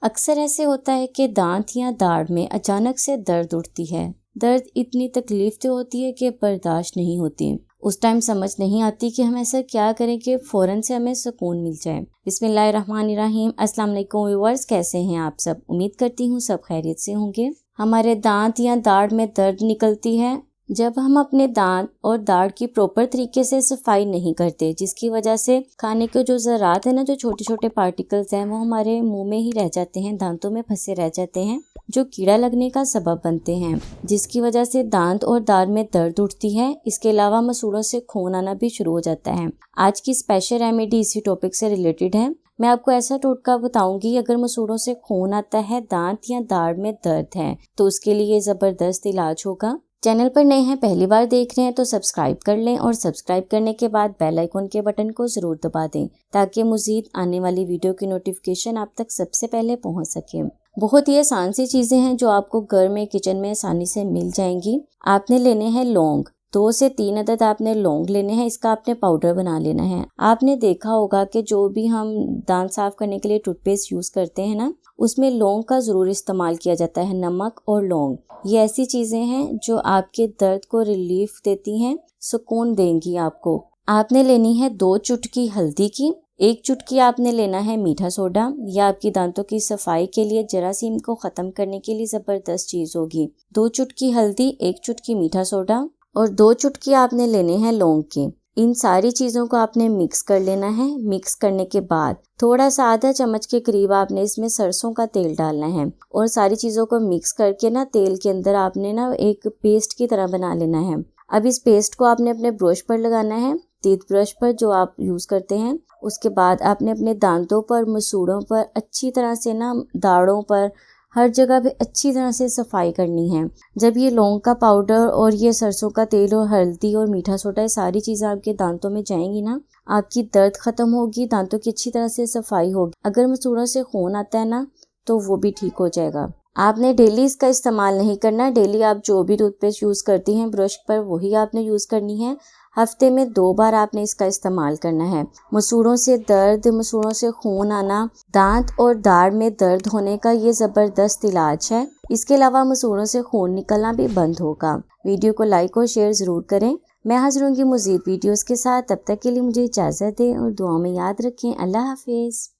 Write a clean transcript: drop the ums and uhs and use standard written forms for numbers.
अक्सर ऐसे होता है कि दांत या दाढ़ में अचानक से दर्द उठती है। दर्द इतनी तकलीफ तो होती है कि बर्दाश्त नहीं होती। उस टाइम समझ नहीं आती कि हम ऐसा क्या करें कि फ़ौरन से हमें सुकून मिल जाए। बिस्मिल्लाहिर्रहमानिर्रहीम। अस्सलाम वालेकुम व्यूअर्स, कैसे हैं आप सब? उम्मीद करती हूँ सब खैरियत से होंगे। हमारे दांत या दाढ़ में दर्द निकलती है जब हम अपने दांत और दाढ़ की प्रॉपर तरीके से सफाई नहीं करते, जिसकी वजह से खाने के जो ज़रात है ना, जो छोटे छोटे पार्टिकल्स हैं, वो हमारे मुंह में ही रह जाते हैं, दांतों में फंसे रह जाते हैं, जो कीड़ा लगने का सबब बनते हैं, जिसकी वजह से दांत और दाढ़ में दर्द उठती है। इसके अलावा मसूड़ों से खून आना भी शुरू हो जाता है। आज की स्पेशल रेमेडी इसी टॉपिक से रिलेटेड है। मैं आपको ऐसा टोटका बताऊंगी, अगर मसूड़ों से खून आता है, दांत या दाढ़ में दर्द है, तो उसके लिए ज़बरदस्त इलाज होगा। चैनल पर नए हैं, पहली बार देख रहे हैं तो सब्सक्राइब कर लें और सब्सक्राइब करने के बाद बेल आइकन के बटन को ज़रूर दबा दें, ताकि मज़ीद आने वाली वीडियो की नोटिफिकेशन आप तक सबसे पहले पहुंच सके। बहुत ही आसान सी चीज़ें हैं जो आपको घर में किचन में आसानी से मिल जाएंगी। आपने लेने हैं लौंग, 2 से 3 अदद आपने लौंग लेने हैं। इसका आपने पाउडर बना लेना है। आपने देखा होगा कि जो भी हम दांत साफ करने के लिए टूथपेस्ट यूज़ करते हैं ना, उसमें लौंग का ज़रूर इस्तेमाल किया जाता है। नमक और लौंग, ये ऐसी चीज़ें हैं जो आपके दर्द को रिलीफ देती हैं, सुकून देंगी आपको। आपने लेनी है 2 चुटकी हल्दी की, 1 चुटकी आपने लेना है मीठा सोडा। यह आपकी दांतों की सफाई के लिए, जरासीम को ख़त्म करने के लिए ज़बरदस्त चीज़ होगी। 2 चुटकी हल्दी, 1 चुटकी मीठा सोडा और 2 चुटकी आपने लेने हैं लौंग के। इन सारी चीज़ों को आपने मिक्स कर लेना है। मिक्स करने के बाद थोड़ा सा आधा चम्मच के करीब आपने इसमें सरसों का तेल डालना है और सारी चीज़ों को मिक्स करके ना तेल के अंदर आपने ना एक पेस्ट की तरह बना लेना है। अब इस पेस्ट को आपने अपने ब्रश पर लगाना है, टीथ ब्रश पर जो आप यूज़ करते हैं। उसके बाद आपने अपने दांतों पर, मसूड़ों पर अच्छी तरह से ना, दाढ़ों पर, हर जगह पे अच्छी तरह से सफाई करनी है। जब ये लौंग का पाउडर और ये सरसों का तेल और हल्दी और मीठा सोडा, ये सारी चीज़ें आपके दांतों में जाएंगी ना, आपकी दर्द ख़त्म होगी, दांतों की अच्छी तरह से सफाई होगी। अगर मसूड़ों से खून आता है ना, तो वो भी ठीक हो जाएगा। आपने डेली इसका इस्तेमाल नहीं करना। डेली आप जो भी टूथपेस्ट यूज़ करती हैं ब्रश पर, वही आपने यूज़ करनी है। हफ्ते में 2 बार आपने इसका इस्तेमाल करना है। मसूड़ों से दर्द, मसूड़ों से खून आना, दांत और दाढ़ में दर्द होने का ये ज़बरदस्त इलाज है। इसके अलावा मसूड़ों से खून निकलना भी बंद होगा। वीडियो को लाइक और शेयर ज़रूर करें। मैं हाजिर होंगी मज़ीद वीडियोज़ के साथ। तब तक के लिए मुझे इजाज़त दें और दुआ में याद रखें। अल्लाह हाफिज़।